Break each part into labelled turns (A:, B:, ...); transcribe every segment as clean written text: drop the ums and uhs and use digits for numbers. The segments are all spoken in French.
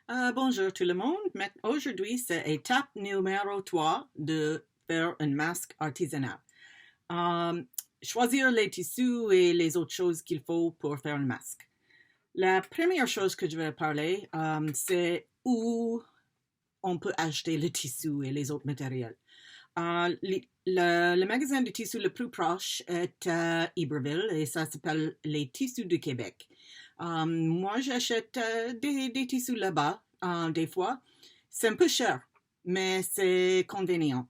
A: Bonjour tout le monde. Aujourd'hui, c'est étape numéro 3 de faire un masque artisanal. Choisir les tissus et les autres choses qu'il faut pour faire un masque. La première chose que je vais parler, c'est où on peut acheter le tissu et les autres matériels. Le magasin de tissus le plus proche est à Iberville et ça s'appelle les tissus du Québec. Moi, j'achète des tissus là-bas, des fois. C'est un peu cher, mais c'est convenient.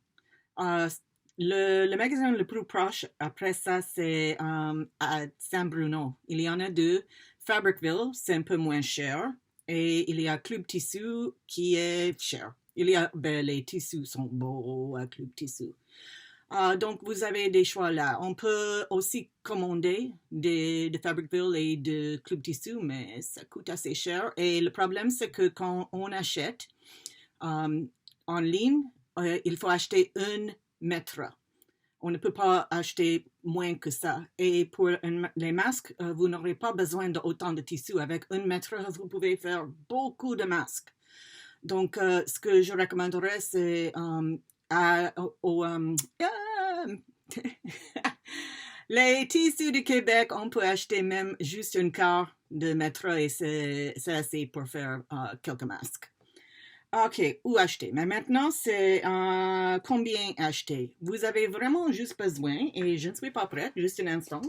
A: Le magasin le plus proche, après ça, c'est à Saint-Bruno. Il y en a deux. Fabricville, c'est un peu moins cher. Et il y a Club Tissu qui est cher. Les tissus sont beaux à Club Tissu. Donc, vous avez des choix là. On peut aussi commander de Fabricville et de Club Tissu, mais ça coûte assez cher. Et le problème, c'est que quand on achète en ligne, il faut acheter 1 mètre. On ne peut pas acheter moins que ça. Et pour les masques, vous n'aurez pas besoin d'autant de tissu. Avec 1 mètre, vous pouvez faire beaucoup de masques. Donc, ce que je recommanderais, c'est les tissus du Québec, on peut acheter même juste un quart de mètre et c'est assez pour faire quelques masques. OK, où acheter? Mais maintenant, c'est combien acheter? Vous avez vraiment juste besoin, et je ne suis pas prête, juste un instant.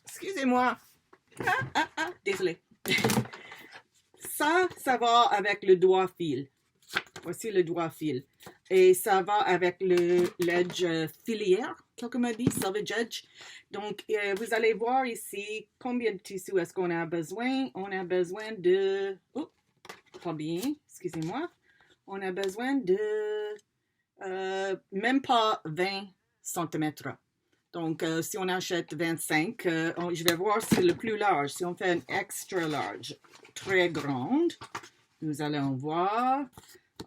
A: Excusez-moi. Désolé. Ça va avec le doigt fil. Voici le doigt fil. Et ça va avec l'edge filière, quelqu'un m'a dit, salvage edge. Donc, vous allez voir ici combien de tissu est-ce qu'on a besoin. On a besoin de... Oh, pas bien, excusez-moi. On a besoin de même pas 20 cm. Donc, si on achète 25, je vais voir si c'est le plus large. Si on fait un extra large, très grande, nous allons voir.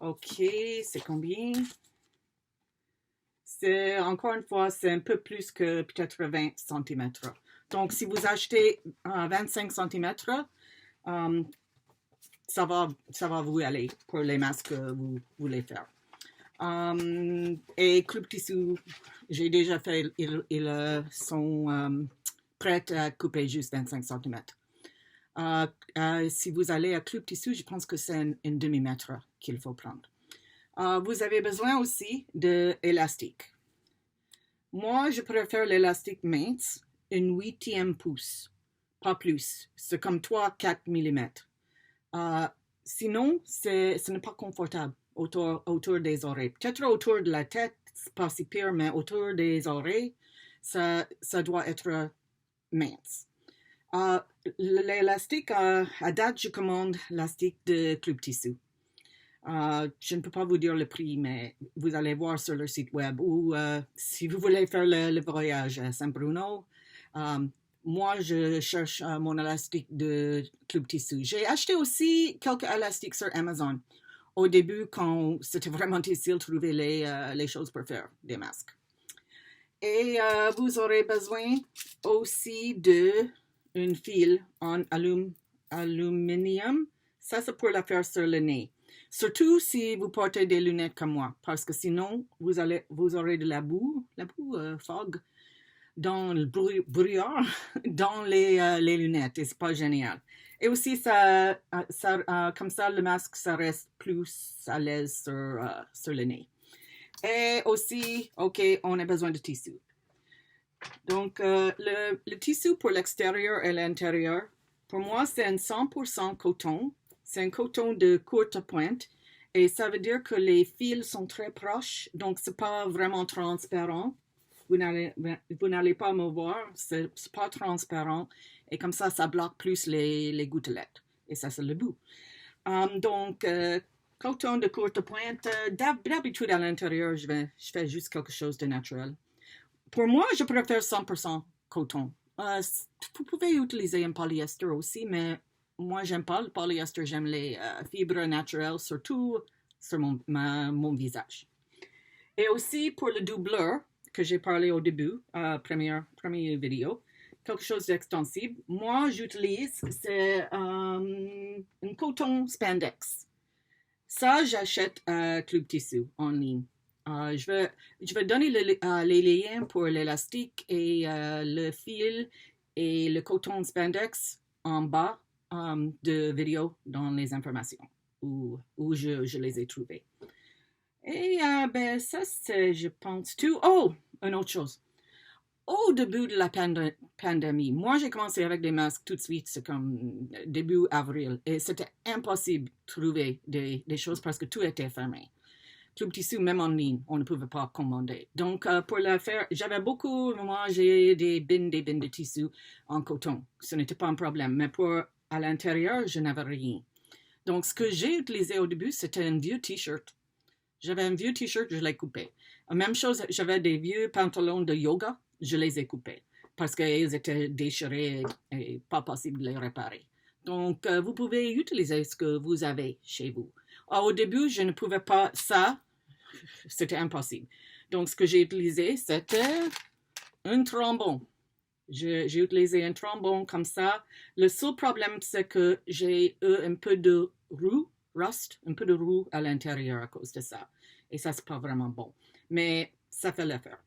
A: OK, c'est combien? C'est, encore une fois, c'est un peu plus que peut-être 20 cm. Donc, si vous achetez 25 cm, ça va vous aller pour les masques que vous voulez faire. Et Club Tissu, j'ai déjà fait, ils sont prêts à couper juste 25 cm. Si vous allez à Club Tissu, je pense que c'est un demi-mètre qu'il faut prendre. Vous avez besoin aussi d'élastique. Moi, je préfère l'élastique mince, une 8e pouce, pas plus. C'est comme 3-4 mm. Sinon, ce n'est pas confortable autour des oreilles. Peut-être autour de la tête, c'est pas si pire, mais autour des oreilles, ça doit être mince. L'élastique, à date, je commande l'élastique de Club Tissu. Je ne peux pas vous dire le prix, mais vous allez voir sur leur site web ou si vous voulez faire le voyage à Saint-Bruno, moi, je cherche mon élastique de Club Tissu. J'ai acheté aussi quelques élastiques sur Amazon au début quand c'était vraiment difficile de trouver les choses pour faire des masques. Et vous aurez besoin aussi d'une fil en aluminium. Ça, c'est pour la faire sur le nez. Surtout si vous portez des lunettes comme moi, parce que sinon, vous aurez de la boue fog, dans le brouillard, dans les lunettes, et c'est pas génial. Et aussi, comme ça, le masque, ça reste plus à l'aise sur le nez. Et aussi, OK, on a besoin de tissu. Donc, le tissu pour l'extérieur et l'intérieur, pour moi, c'est un 100% coton. C'est un coton de courte pointe et ça veut dire que les fils sont très proches, donc c'est pas vraiment transparent. Vous n'allez pas me voir, c'est pas transparent et comme ça bloque plus les gouttelettes. Et ça, c'est le bout. Donc, coton de courte pointe, d'habitude à l'intérieur, je fais juste quelque chose de naturel. Pour moi, je préfère 100% coton. Vous pouvez utiliser un polyester aussi, mais moi, j'aime pas le polyester, j'aime les fibres naturelles, surtout sur mon visage. Et aussi pour le doubleur, que j'ai parlé au début, première vidéo, quelque chose d'extensible. Moi, j'utilise, c'est un coton spandex. Ça, j'achète à Club Tissu en ligne. Je vais donner les liens pour l'élastique et le fil et le coton spandex en bas de vidéo dans les informations où je les ai trouvés. Et ben, ça, c'est, je pense, tout. Oh, une autre chose. Au début de la pandémie, moi, j'ai commencé avec des masques tout de suite, c'est comme début avril, et c'était impossible de trouver des choses parce que tout était fermé. Club Tissu, même en ligne, on ne pouvait pas commander. Donc, pour le faire, j'avais beaucoup, moi, j'ai des bins de tissu en coton. Ce n'était pas un problème, mais pour à l'intérieur, je n'avais rien. Donc, ce que j'ai utilisé au début, c'était un vieux t-shirt. J'avais un vieux t-shirt, je l'ai coupé. Même chose, j'avais des vieux pantalons de yoga, je les ai coupés parce qu'ils étaient déchirés et pas possible de les réparer. Donc, vous pouvez utiliser ce que vous avez chez vous. Au début, je ne pouvais pas ça, c'était impossible. Donc, ce que j'ai utilisé, c'était un trombone. J'ai utilisé un trombone comme ça. Le seul problème, c'est que j'ai eu un peu de rust, un peu de roux à l'intérieur à cause de ça. Et ça, c'est pas vraiment bon. Mais ça fait l'affaire.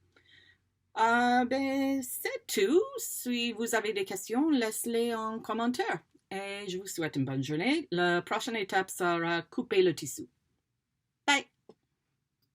A: Ben, c'est tout. Si vous avez des questions, laissez-les en commentaire. Et je vous souhaite une bonne journée. La prochaine étape sera couper le tissu. Bye!